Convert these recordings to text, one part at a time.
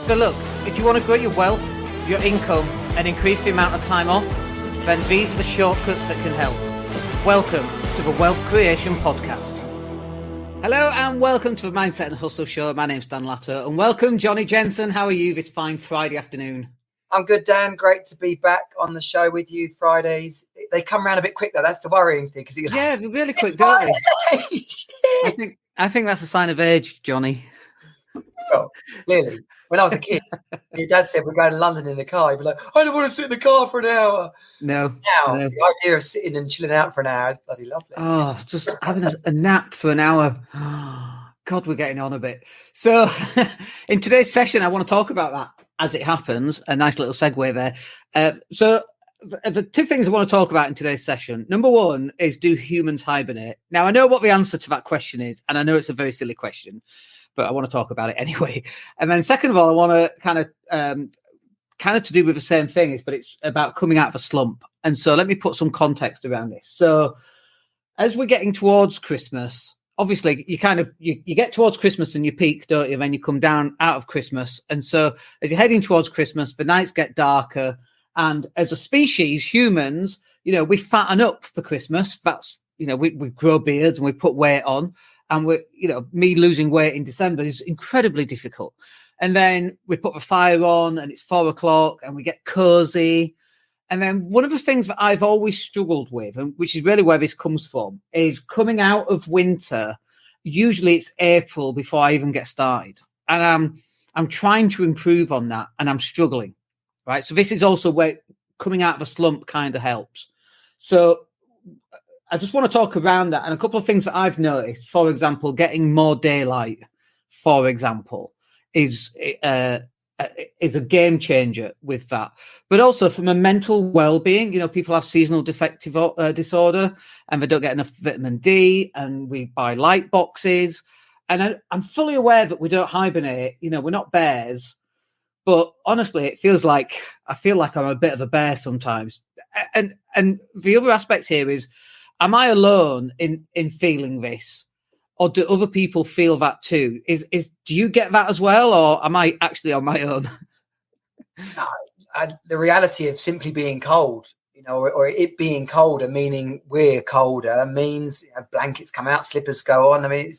So look, if you want to grow your wealth, your income, and increase the amount of time off, then these are the shortcuts that can help. Welcome to the Wealth Creation Podcast. Hello and welcome to the Mindset and Hustle Show. My name's Dan Latto, and welcome Johnny Jensen. How are you this fine Friday afternoon? I'm good, Dan. Great to be back on the show with you Fridays. They come around a bit quick though. That's the worrying thing. Yeah, they're really quick, don't they? I think that's a sign of age, Johnny. Well, clearly. When I was a kid, your dad said we're going to London in the car. He'd be like, I don't want to sit in the car for an hour. No. Now, the idea of sitting and chilling out for an hour is bloody lovely. Oh, just having a nap for an hour. Oh, God, we're getting on a bit. So in today's session, I want to talk about that as it happens. A nice little segue there. So the two things I want to talk about in today's session. Number one is, do humans hibernate? Now, I know what the answer to that question is, and I know it's a very silly question, but I want to talk about it anyway. And then second of all, I want to kind of to do with the same thing, but it's about coming out of a slump. And so let me put some context around this. So as we're getting towards Christmas, obviously you get towards Christmas and you peak, don't you? And then you come down out of Christmas. And so as you're heading towards Christmas, the nights get darker. And as a species, humans, we fatten up for Christmas. That's, we grow beards and we put weight on. And me losing weight in December is incredibly difficult. And then we put the fire on and it's 4 o'clock and we get cozy. And then one of the things that I've always struggled with, and which is really where this comes from, is coming out of winter. Usually it's April before I even get started. And I'm trying to improve on that and I'm struggling, right? So this is also where coming out of a slump kind of helps. So I just want to talk around that and a couple of things that I've noticed. For example, getting more daylight, for example, is a game changer with that. But also from a mental well-being, people have seasonal defective disorder and they don't get enough vitamin D, and we buy light boxes. And I'm fully aware that we don't hibernate. We're not bears. But honestly, I feel like I'm a bit of a bear sometimes. And the other aspect here is, am I alone in feeling this, or do other people feel that too? Do you get that as well, or am I actually on my own? The reality of simply being cold, or it being colder, meaning we're colder, means blankets come out, slippers go on. I mean,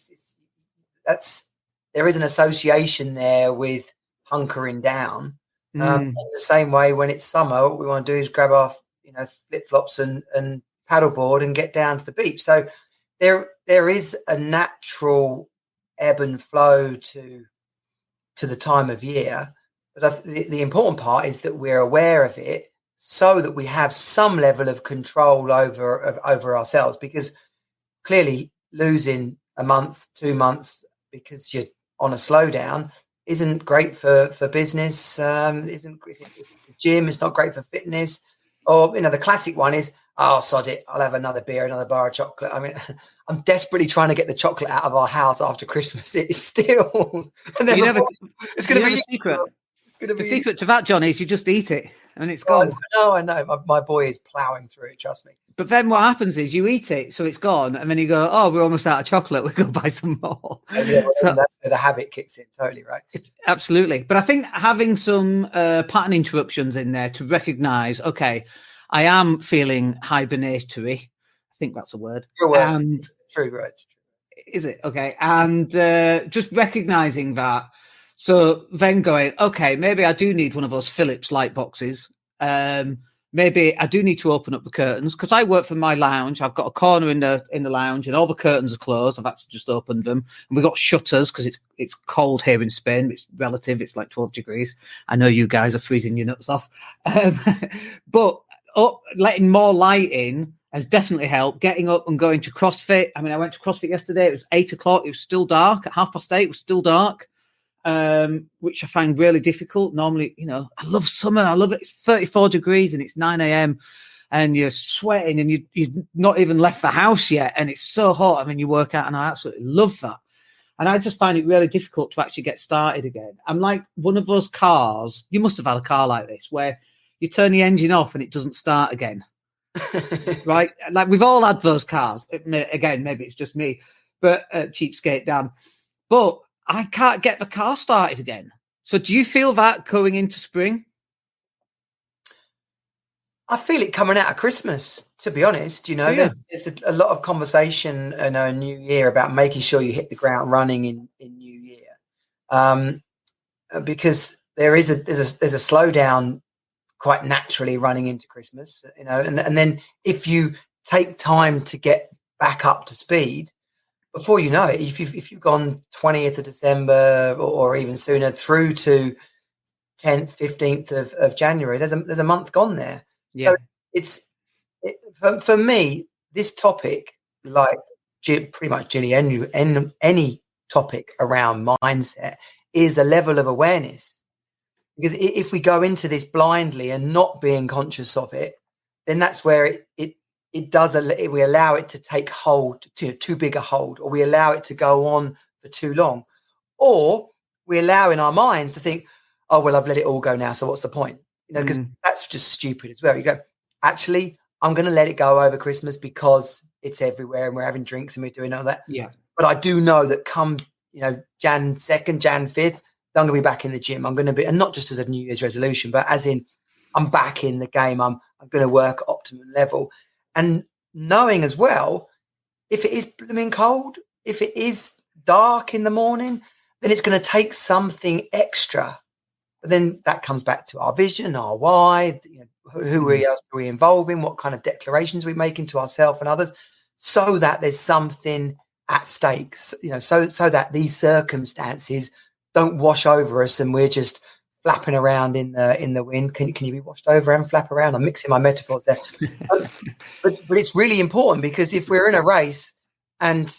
there is an association there with hunkering down. In the same way, when it's summer, what we want to do is grab our flip flops and paddleboard and get down to the beach. So there is a natural ebb and flow to the time of year. But the important part is that we're aware of it so that we have some level of control over ourselves, because clearly losing a month, 2 months because you're on a slowdown isn't great for business, isn't great for the gym, it's not great for fitness. Or, the classic one is, oh, sod it, I'll have another beer, another bar of chocolate. I mean, I'm desperately trying to get the chocolate out of our house after Christmas. It is still... it's going to be a secret. The secret to that, Johnny, is you just eat it and it's gone. I know. My boy is ploughing through it, trust me. But then what happens is you eat it, so it's gone, and then you go, oh, we're almost out of chocolate, we'll go buy some more. That's where the habit kicks in, totally, right? Absolutely. But I think having some pattern interruptions in there to recognise, okay, I am feeling hibernatory. I think that's a word. True word. True word. Is it? Okay. And just recognising that. So then going, okay, maybe I do need one of those Philips light boxes. Maybe I do need to open up the curtains, because I work from my lounge. I've got a corner in the lounge and all the curtains are closed. I've actually just opened them, and we've got shutters because it's cold here in Spain. It's relative. It's like 12 degrees. I know you guys are freezing your nuts off. But letting more light in has definitely helped. Getting up and going to CrossFit. I mean, I went to CrossFit yesterday. It was 8 o'clock. It was still dark. At 8:30, it was still dark. Which I find really difficult. Normally, I love summer. I love it. It's 34 degrees and it's 9 a.m. and you're sweating and you've not even left the house yet. And it's so hot. I mean, you work out, and I absolutely love that. And I just find it really difficult to actually get started again. I'm like one of those cars. You must have had a car like this where you turn the engine off and it doesn't start again. Right? Like we've all had those cars. Again, maybe it's just me, but cheapskate Dan. But I can't get the car started again. So do you feel that going into spring? I feel it coming out of Christmas, to be honest. There's a lot of conversation in a new year about making sure you hit the ground running in New Year, because there's a slowdown quite naturally running into Christmas, and then if you take time to get back up to speed, before you know it, if you've gone 20th of December or even sooner through to 10th, 15th of January, there's a month gone there. Yeah. So for me, this topic, like pretty much any topic around mindset, is a level of awareness. Because if we go into this blindly and not being conscious of it, then that's where it does. We allow it to take hold, too big a hold, or we allow it to go on for too long, or we allow in our minds to think, oh, well, I've let it all go now, so what's the point? Because that's just stupid as well. You go, actually, I'm going to let it go over Christmas because it's everywhere and we're having drinks and we're doing all that. Yeah. But I do know that come, Jan 2nd, Jan 5th, I'm going to be back in the gym. I'm going to be, and not just as a New Year's resolution, but as in I'm back in the game. I'm going to work at optimum level. And knowing as well, if it is blooming cold, if it is dark in the morning, then it's going to take something extra. But then that comes back to our vision, our why, who else are we involving, what kind of declarations we're making to ourselves and others, so that there's something at stake, so that these circumstances don't wash over us and we're just flapping around in the wind. Can you be washed over and flap around? I'm mixing my metaphors there. but it's really important, because if we're in a race and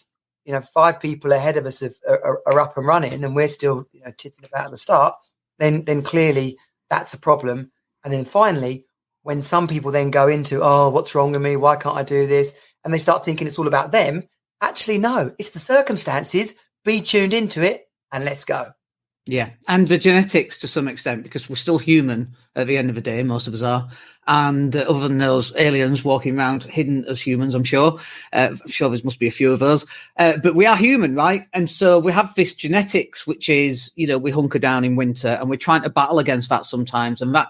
5 people ahead of us are up and running and we're still titting about at the start, then clearly that's a problem. And then finally, when some people then go into, oh, what's wrong with me? Why can't I do this? And they start thinking it's all about them. Actually, no, it's the circumstances. Be tuned into it and let's go. Yeah, and the genetics to some extent, because we're still human at the end of the day, most of us are. And other than those aliens walking around hidden as humans, I'm sure there must be a few of us, but we are human, right? And so we have this genetics, which is, we hunker down in winter and we're trying to battle against that sometimes. And that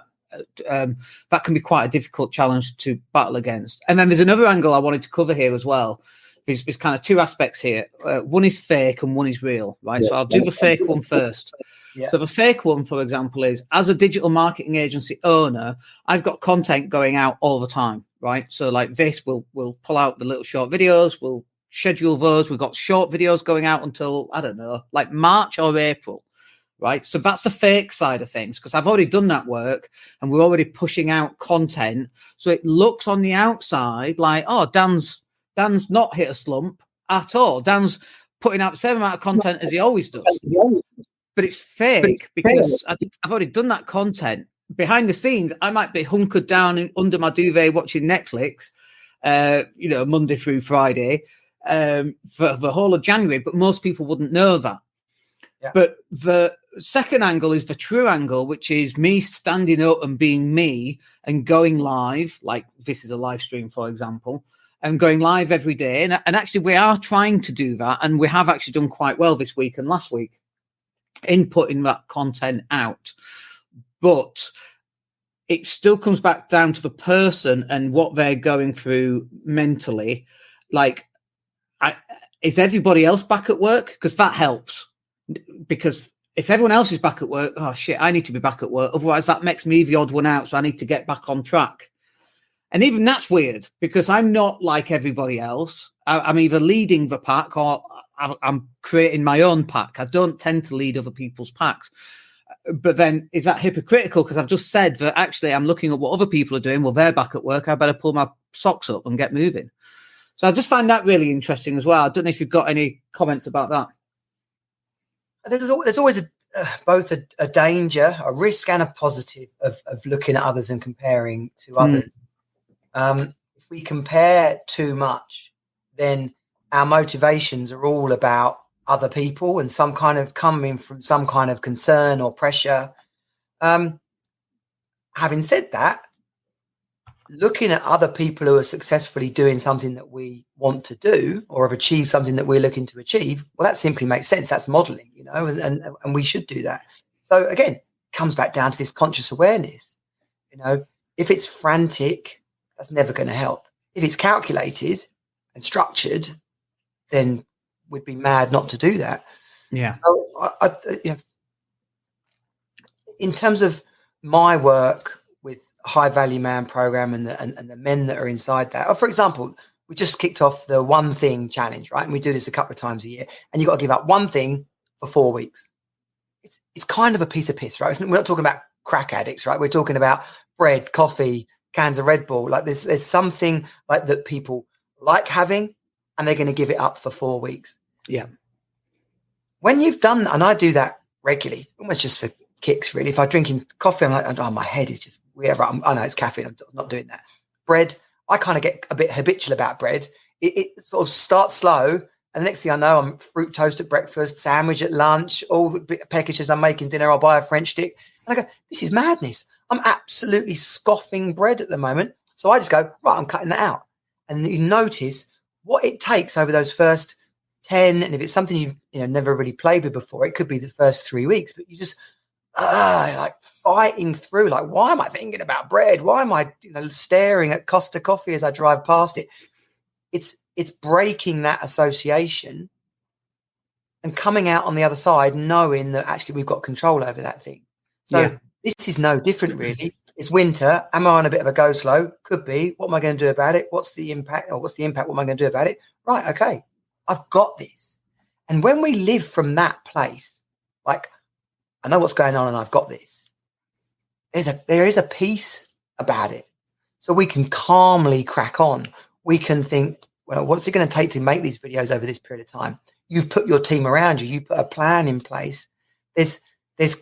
can be quite a difficult challenge to battle against. And then there's another angle I wanted to cover here as well. There's kind of 2 aspects here. One is fake and one is real, right? Yeah. So I'll do the fake one first. Yeah. So the fake one, for example, is as a digital marketing agency owner, I've got content going out all the time, right? So like this, we'll pull out the little short videos, we'll schedule those. We've got short videos going out until, I don't know, like March or April, right? So that's the fake side of things, because I've already done that work and we're already pushing out content. So it looks on the outside like, oh, Dan's not hit a slump at all. Dan's putting out the same amount of content as he always does. But it's fake because I've already done that content. Behind the scenes, I might be hunkered down under my duvet watching Netflix, Monday through Friday for the whole of January. But most people wouldn't know that. Yeah. But the second angle is the true angle, which is me standing up and being me and going live, like this is a live stream, for example, and going live every day. And actually, we are trying to do that. And we have actually done quite well this week and last week in putting that content out. But it still comes back down to the person and what they're going through mentally. Like, is everybody else back at work? Because that helps. Because if everyone else is back at work, oh, shit, I need to be back at work. Otherwise, that makes me the odd one out. So I need to get back on track. And even that's weird, because I'm not like everybody else. I'm either leading the pack or I'm creating my own pack. I don't tend to lead other people's packs. But then is that hypocritical? Because I've just said that actually I'm looking at what other people are doing. Well, they're back at work. I better pull my socks up and get moving. So I just find that really interesting as well. I don't know if you've got any comments about that. There's always both a danger, a risk and a positive of looking at others and comparing to others. If we compare too much, then our motivations are all about other people and some kind of coming from some kind of concern or pressure. Having said that, looking at other people who are successfully doing something that we want to do or have achieved something that we're looking to achieve, well, that simply makes sense. That's modeling, and we should do that. So again, comes back down to this conscious awareness. If it's frantic, that's never going to help. If it's calculated and structured, then we'd be mad not to do that. Yeah. So in terms of my work with High Value Man program and the men that are inside that, for example, we just kicked off the one thing challenge, right? And we do this a couple of times a year, and you've got to give up one thing for 4 weeks. It's kind of a piece of piss, right? We're not talking about crack addicts, right? We're talking about bread, coffee, cans of Red Bull. Like there's something like that people like having, and they're going to give it up for 4 weeks. Yeah. When you've done that, and I do that regularly, almost just for kicks, really. If I'm drinking coffee, I'm like, oh, my head is just weird. I know it's caffeine. I'm not doing that. Bread, I kind of get a bit habitual about bread. It sort of starts slow. And the next thing I know, I'm fruit toast at breakfast, sandwich at lunch, all the packages I'm making dinner, I'll buy a French stick. And I go, this is madness. I'm absolutely scoffing bread at the moment. So I just go, right, I'm cutting that out. And you notice what it takes over those first 10. And if it's something you've never really played with before, it could be the first 3 weeks, but you just like fighting through, like, why am I thinking about bread? Why am I staring at Costa Coffee as I drive past it? It's breaking that association and coming out on the other side knowing that actually we've got control over that thing. So This is no different, really. It's winter. Am I on a bit of a go slow? Could be. What am I going to do about it? What's the impact? What am I going to do about it? Right, okay, I've got this. And when we live from that place, like, I know what's going on and I've got this, there is a peace about it. So we can calmly crack on. We can think, well, what's it going to take to make these videos over this period of time? You've put your team around you. You put a plan in place. There's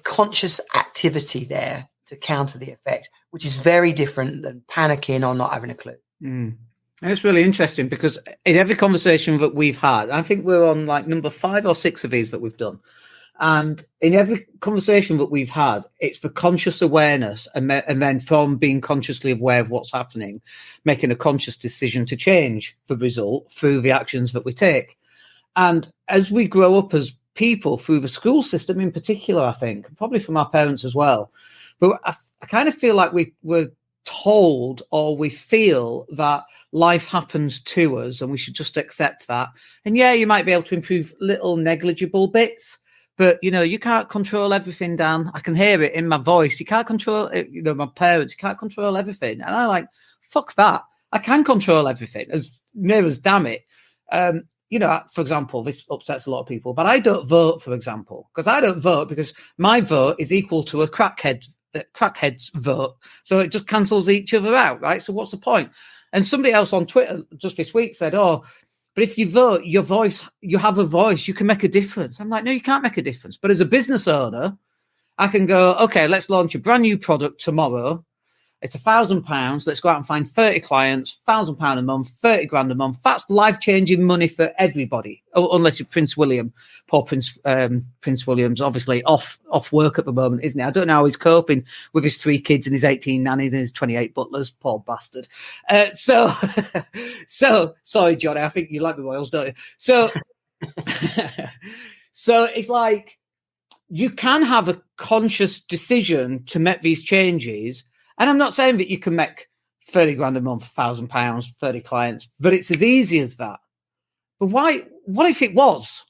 conscious activity there to counter the effect, which is very different than panicking or not having a clue. And it's really interesting because in every conversation that we've had, I think we're on like number 5 or 6 of these that we've done. And in every conversation that we've had, it's for conscious awareness and then from being consciously aware of what's happening, making a conscious decision to change the result through the actions that we take. And as we grow up as people through the school system in particular, I think, probably from our parents as well, but I kind of feel like we're told or we feel that life happens to us and we should just accept that. And yeah, you might be able to improve little negligible bits, but, you can't control everything, Dan. I can hear it in my voice. You can't control it, my parents, you can't control everything. And I'm like, fuck that. I can control everything, as near as damn it. For example, this upsets a lot of people, but I don't vote, for example, because I don't vote because my vote is equal to a crackhead's vote. So it just cancels each other out, right? So what's the point? And somebody else on Twitter just this week said, but if you vote, you have a voice, you can make a difference. I'm like, no, you can't make a difference. But as a business owner, I can go, okay, let's launch a brand new product tomorrow. It's £1,000. Let's go out and find 30 clients, £1,000 a month, 30 grand a month. That's life-changing money for everybody, unless you're Prince William. Poor Prince William's obviously off work at the moment, isn't he? I don't know how he's coping with his 3 kids and his 18 nannies and his 28 butlers. Poor bastard. So sorry, Johnny. I think you like the Royals, don't you? So, so it's like you can have a conscious decision to make these changes. And I'm not saying that you can make 30 grand a month, £1,000, 30 clients, but it's as easy as that. But why? What if it was?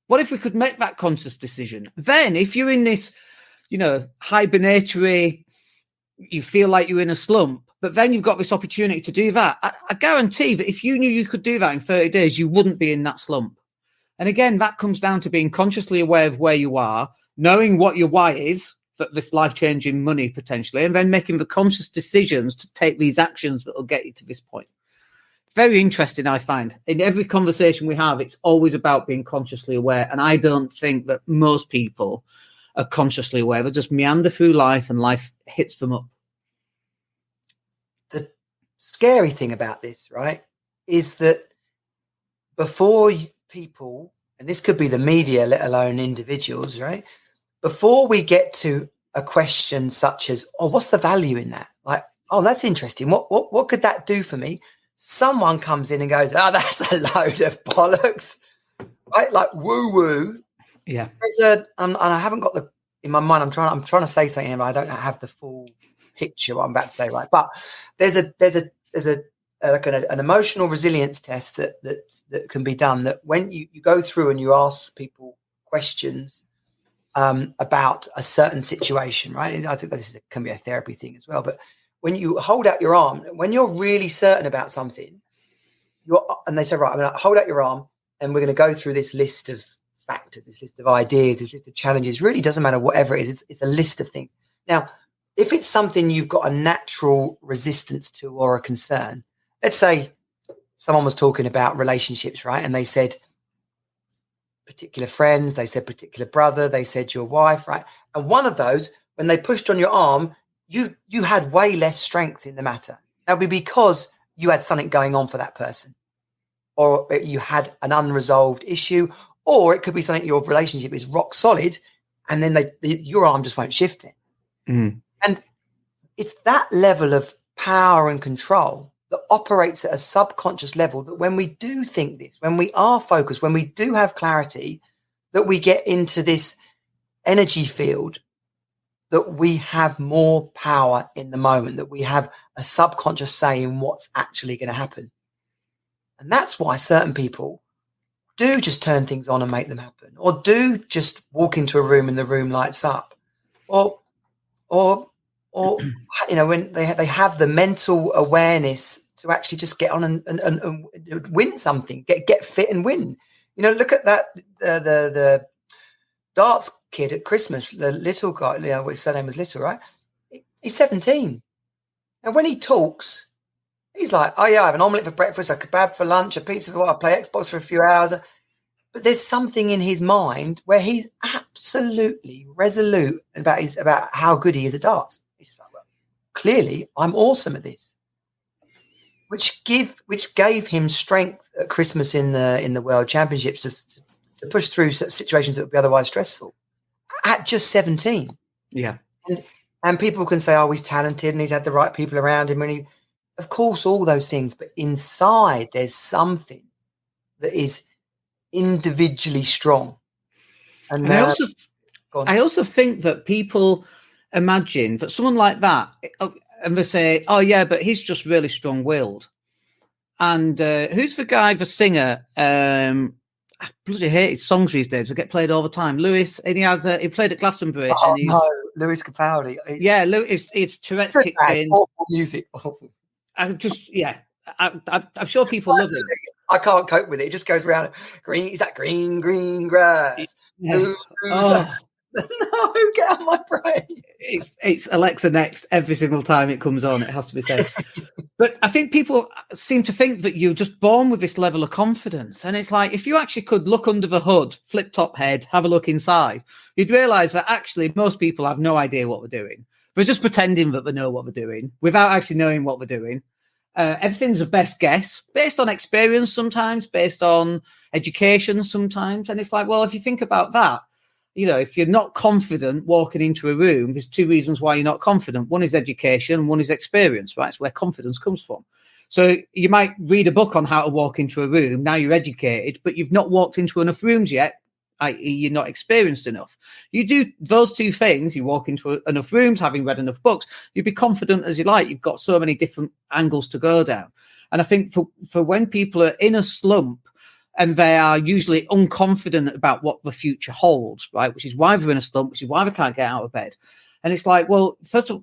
What if we could make that conscious decision? Then if you're in this, hibernatory, you feel like you're in a slump, but then you've got this opportunity to do that. I guarantee that if you knew you could do that in 30 days, you wouldn't be in that slump. And again, that comes down to being consciously aware of where you are, knowing what your why is, for this life-changing money potentially, and then making the conscious decisions to take these actions that will get you to this point. Very interesting, I find. In every conversation we have, it's always about being consciously aware, and I don't think that most people are consciously aware. They just meander through life and life hits them up. The scary thing about this, right, is that before people, and this could be the media, let alone individuals, right, before we get to a question such as, what's the value in that? Like, that's interesting. What could that do for me? Someone comes in and goes, that's a load of bollocks, right? Like woo-woo. Yeah. And I haven't got the in my mind, I'm trying to say something, but I don't have the full picture what I'm about to say, right? But there's an emotional resilience test that can be done, that when you go through and you ask people questions about a certain situation, right? I think this can be a therapy thing as well. But when you hold out your arm, when you're really certain about something, and they say, right, I'm going to hold out your arm, and we're going to go through this list of factors, this list of ideas, this list of challenges. Really doesn't matter whatever it is. It's a list of things. Now, if it's something you've got a natural resistance to or a concern, let's say someone was talking about relationships, right? And they said particular friends, they said particular brother, they said your wife, right? And one of those, when they pushed on your arm, you had way less strength in the matter. That would be because you had something going on for that person, or you had an unresolved issue, or it could be something, your relationship is rock solid, and then your arm just won't shift it. Mm. And it's that level of power and control that operates at a subconscious level, that when we do think this, when we are focused, when we do have clarity, that we get into this energy field, that we have more power in the moment, that we have a subconscious say in what's actually going to happen. And that's why certain people do just turn things on and make them happen, or do just walk into a room and the room lights up, or when they have the mental awareness to actually just get on and win something, get fit and win. Look at that the darts kid at Christmas, the little guy. His surname was Little, right? He's 17, and when he talks, he's like, "Oh yeah, I have an omelette for breakfast, a kebab for lunch, a pizza for what? I play Xbox for a few hours." But there's something in his mind where he's absolutely resolute about how good he is at darts. He's just like, well, clearly I'm awesome at this, which gave him strength at Christmas in the World Championships to push through situations that would be otherwise stressful at just 17. Yeah. And people can say, oh, he's talented and he's had the right people around him. And of course, all those things. But inside, there's something that is individually strong. And I also think that people imagine that someone like that, and they say, oh yeah, but he's just really strong-willed. And who's the guy, the singer? I bloody hate his songs these days. They get played all the time. Lewis, and he played at Glastonbury. Oh no, Lewis Capaldi. Lewis, it's Tourette's kicked in. Awful music. I'm sure people love it. I can't cope with it. It just goes around. Green, is that green grass? Yeah. No, get out of my brain. It's Alexa Next every single time it comes on. It has to be said. But I think people seem to think that you're just born with this level of confidence. And it's like, if you actually could look under the hood, flip top head, have a look inside, you'd realize that actually most people have no idea what they're doing. They're just pretending that they know what they're doing without actually knowing what they're doing. Everything's a best guess, based on experience sometimes, based on education sometimes. And it's like, well, if you think about that, if you're not confident walking into a room, there's two reasons why you're not confident. One is education, one is experience, right? It's where confidence comes from. So you might read a book on how to walk into a room. Now you're educated, but you've not walked into enough rooms yet, i.e. you're not experienced enough. You do those two things, you walk into enough rooms, having read enough books, you'd be confident as you like. You've got so many different angles to go down. And I think for when people are in a slump, and they are usually unconfident about what the future holds, right? Which is why they're in a slump, which is why they can't get out of bed. And it's like, well, first up,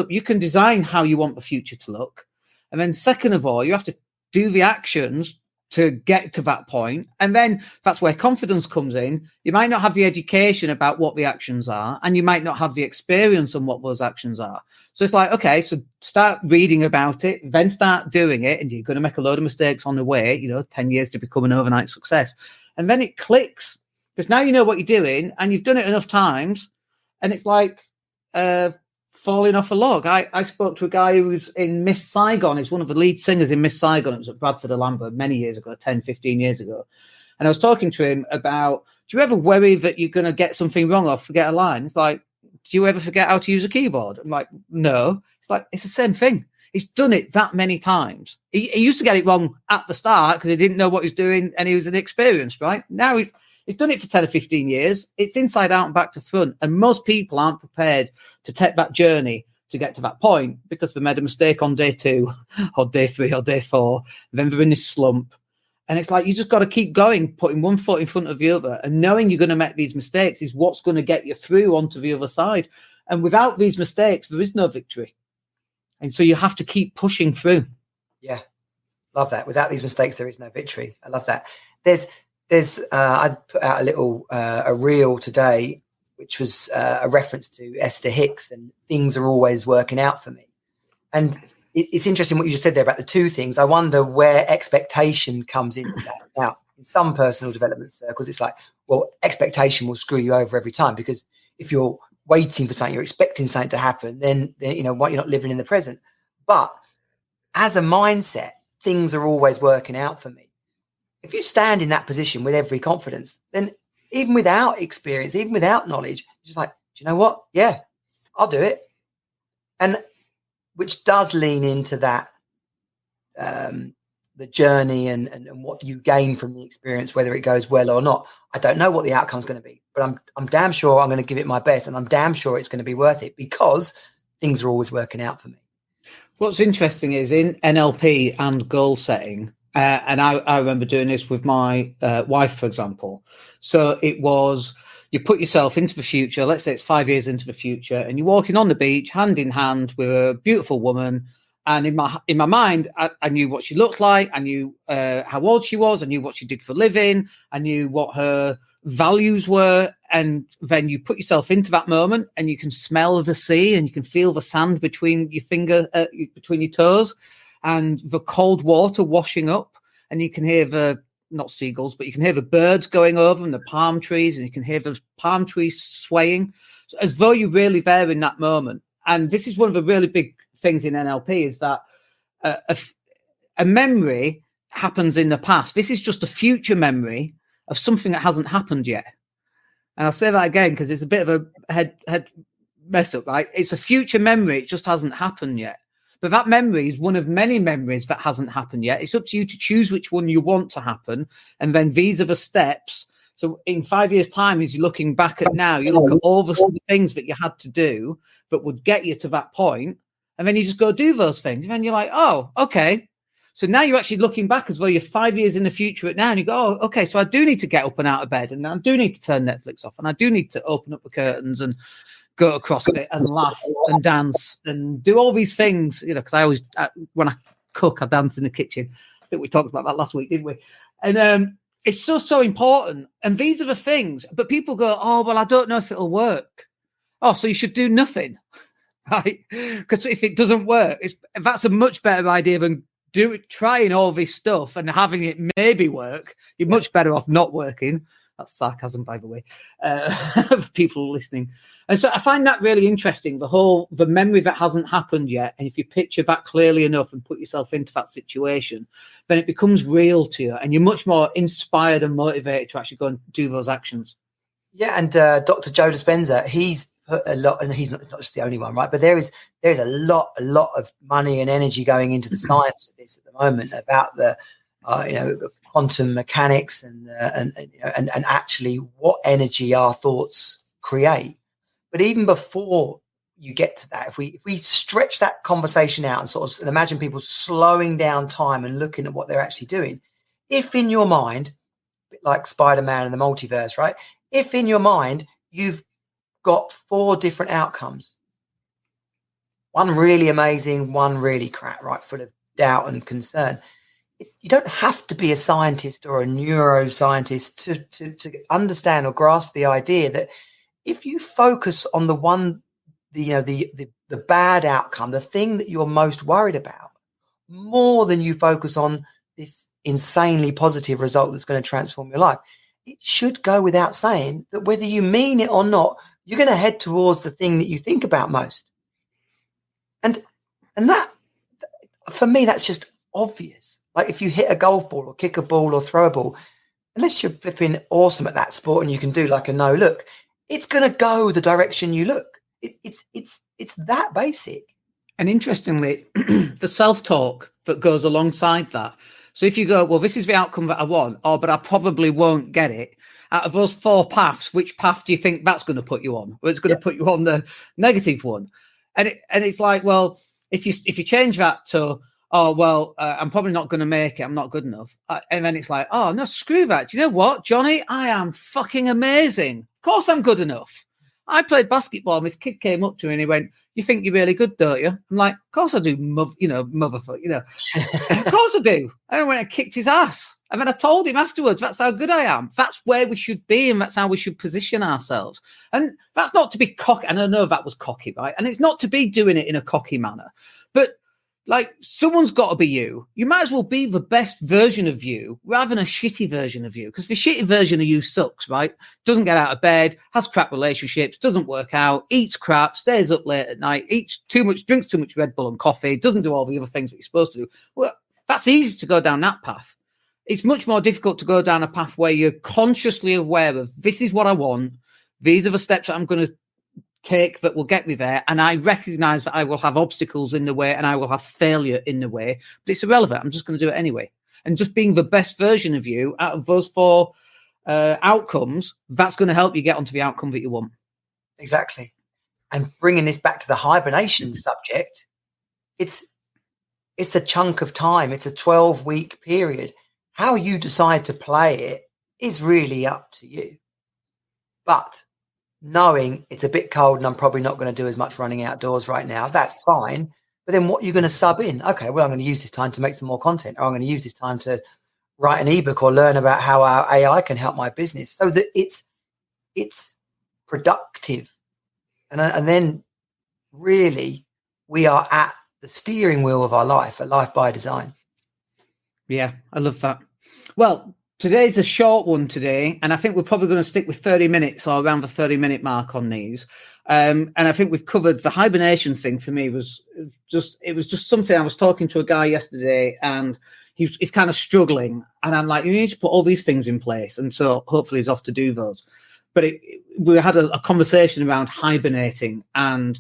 you can design how you want the future to look. And then second of all, you have to do the actions to get to that point. And then that's where confidence comes in. You might not have the education about what the actions are, and you might not have the experience on what those actions are. So it's like, okay, so start reading about it, then start doing it, and you're going to make a load of mistakes on the way, 10 years to become an overnight success. And then it clicks, because now you know what you're doing, and you've done it enough times, and it's like falling off a log. I spoke to a guy who was in Miss Saigon. He's one of the lead singers in Miss Saigon. It was at Bradford Alhambra many years ago, 10, 15 years ago. And I was talking to him about, do you ever worry that you're going to get something wrong or forget a line? It's like, do you ever forget how to use a keyboard? I'm like, no. It's like, it's the same thing. He's done it that many times. He used to get it wrong at the start because he didn't know what he was doing and he was inexperienced, right? Now He's done it for 10 or 15 years. It's inside out and back to front. And most people aren't prepared to take that journey to get to that point because they made a mistake on day 2 or day 3 or day 4. And then they're in this slump. And it's like, you just got to keep going, putting one foot in front of the other, and knowing you're going to make these mistakes is what's going to get you through onto the other side. And without these mistakes, there is no victory. And so you have to keep pushing through. Yeah. Love that. Without these mistakes, there is no victory. I love that. There's I put out a reel today, which was a reference to Esther Hicks and things are always working out for me. And it's interesting what you just said there about the 2 things. I wonder where expectation comes into that. Now, in some personal development circles, it's like, well, expectation will screw you over every time, because if you're waiting for something, you're expecting something to happen, then you know what, you're not living in the present. But as a mindset, things are always working out for me. If you stand in that position with every confidence, then even without experience, even without knowledge, you're just like, do you know what? Yeah, I'll do it. And which does lean into that, the journey and what you gain from the experience, whether it goes well or not. I don't know what the outcome's going to be, but I'm damn sure I'm going to give it my best, and I'm damn sure it's going to be worth it because things are always working out for me. What's interesting is in NLP and goal setting, and I remember doing this with my wife, for example. So it was, you put yourself into the future. Let's say it's 5 years into the future, and you're walking on the beach hand in hand with a beautiful woman. And in my mind, I knew what she looked like. I knew how old she was. I knew what she did for a living. I knew what her values were. And then you put yourself into that moment, and you can smell the sea, and you can feel the sand between between your toes, and the cold water washing up, and you can hear not seagulls, but you can hear the birds going over and the palm trees, and you can hear the palm trees swaying, so as though you're really there in that moment. And this is one of the really big things in NLP, is that a memory happens in the past. This is just a future memory of something that hasn't happened yet. And I'll say that again because it's a bit of a head mess up, right? It's a future memory. It just hasn't happened yet. But that memory is one of many memories that hasn't happened yet. It's up to you to choose which one you want to happen. And then these are the steps. So in 5 years' time, as you're looking back at now, you look at all the things that you had to do that would get you to that point. And then you just go do those things. And then you're like, oh, okay. So now you're actually looking back as though you're 5 years in the future at now. And you go, oh, okay, so I do need to get up and out of bed. And I do need to turn Netflix off. And I do need to open up the curtains and go to CrossFit and laugh and dance and do all these things, you know, because I always, when I cook, I dance in the kitchen. I think we talked about that last week, didn't we? And it's so important. And these are the things. But people go, oh, well, I don't know if it'll work. Oh, so you should do nothing, right? Because if it doesn't work, that's a much better idea than trying all this stuff and having it maybe work. You're much better off not working. That's sarcasm, by the way, for people listening. And so I find that really interesting, the memory that hasn't happened yet. And if you picture that clearly enough and put yourself into that situation, then it becomes real to you and you're much more inspired and motivated to actually go and do those actions. Yeah. And Dr. Joe Dispenza, he's put a lot, and he's not just the only one, right? But there's a lot of money and energy going into the science of this at the moment about the, quantum mechanics and actually what energy our thoughts create. But even before you get to that, if we stretch that conversation out and sort of imagine people slowing down time and looking at what they're actually doing, if in your mind, a bit like Spider-Man and the multiverse, right? If in your mind you've got 4 different outcomes, one really amazing, one really crap, right, full of doubt and concern. You don't have to be a scientist or a neuroscientist to understand or grasp the idea that if you focus on the bad outcome, the thing that you're most worried about, more than you focus on this insanely positive result that's going to transform your life, it should go without saying that whether you mean it or not, you're going to head towards the thing that you think about most. And that, for me, that's just obvious. Like if you hit a golf ball or kick a ball or throw a ball, unless you're flipping awesome at that sport and you can do like a no look, it's going to go the direction you look. It's that basic. And interestingly, the self-talk that goes alongside that. So if you go, well, this is the outcome that I want, but I probably won't get it. out of those 4 paths, which path do you think that's going to put you on? Well, it's going to put you on the negative one. And it's like, well, if you change that to, oh, well, I'm probably not going to make it, I'm not good enough. And then it's like, oh, no, screw that. Do you know what, Johnny? I am fucking amazing. Of course I'm good enough. I played basketball and this kid came up to me and he went, you think you're really good, don't you? I'm like, of course I do, motherfucker, Of course I do. And I went and kicked his ass. And then I told him afterwards, that's how good I am. That's where we should be and that's how we should position ourselves. And that's not to be cocky. And I know that was cocky, right? And it's not to be doing it in a cocky manner. But like, someone's got to be you. You might as well be the best version of you rather than a shitty version of you. Because the shitty version of you sucks, right? Doesn't get out of bed, has crap relationships, doesn't work out, eats crap, stays up late at night, drinks too much Red Bull and coffee, doesn't do all the other things that you're supposed to do. Well, that's easy to go down that path. It's much more difficult to go down a path where you're consciously aware of, this is what I want, these are the steps that I'm going to take that will get me there, and I recognize that I will have obstacles in the way and I will have failure in the way, but it's irrelevant. I'm just going to do it anyway. And just being the best version of you out of those 4 outcomes, that's going to help you get onto the outcome that you want. Exactly. And bringing this back to the hibernation subject, it's a chunk of time. It's a 12-week period. How you decide to play it is really up to you. But knowing it's a bit cold and I'm probably not going to do as much running outdoors right now, that's fine. But then what you're going to sub in? Okay, well, I'm going to use this time to make some more content, or I'm going to use this time to write an ebook or learn about how our AI can help my business, so that it's productive. And then really we are at the steering wheel of our life, a life by design. Yeah, I love that. Well, today's a short one today, and I think we're probably going to stick with 30 minutes or around the 30-minute mark on these. And I think we've covered the hibernation thing. For me, it was just something. I was talking to a guy yesterday, and he's kind of struggling, and I'm like, you need to put all these things in place, and so hopefully he's off to do those. But we had a conversation around hibernating and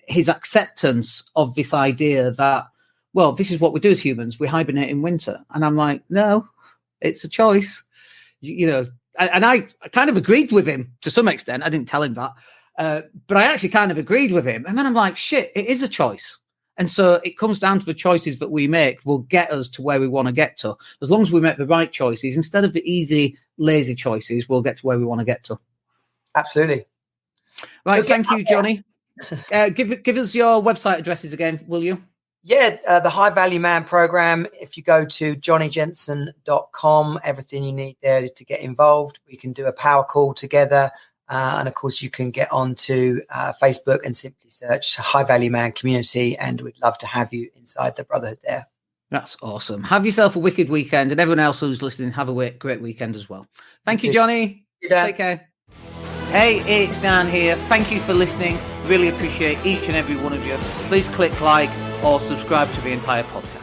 his acceptance of this idea that, well, this is what we do as humans. We hibernate in winter, and I'm like, no. It's a choice, and I kind of agreed with him to some extent. I didn't tell him that, but I actually kind of agreed with him. And then I'm like, shit, it is a choice. And so it comes down to the choices that we make will get us to where we want to get to. As long as we make the right choices, instead of the easy, lazy choices, we'll get to where we want to get to. Absolutely. Right. Thank you, Johnny. Give us your website addresses again, will you? Yeah, the High Value Man program. If you go to johnnyjensen.com, everything you need there to get involved. We can do a power call together. And of course, you can get onto Facebook and simply search High Value Man Community. And we'd love to have you inside the Brotherhood there. That's awesome. Have yourself a wicked weekend. And everyone else who's listening, have a great weekend as well. Thank you, Johnny. Take care. Hey, it's Dan here. Thank you for listening. Really appreciate each and every one of you. Please click like or subscribe to the entire podcast.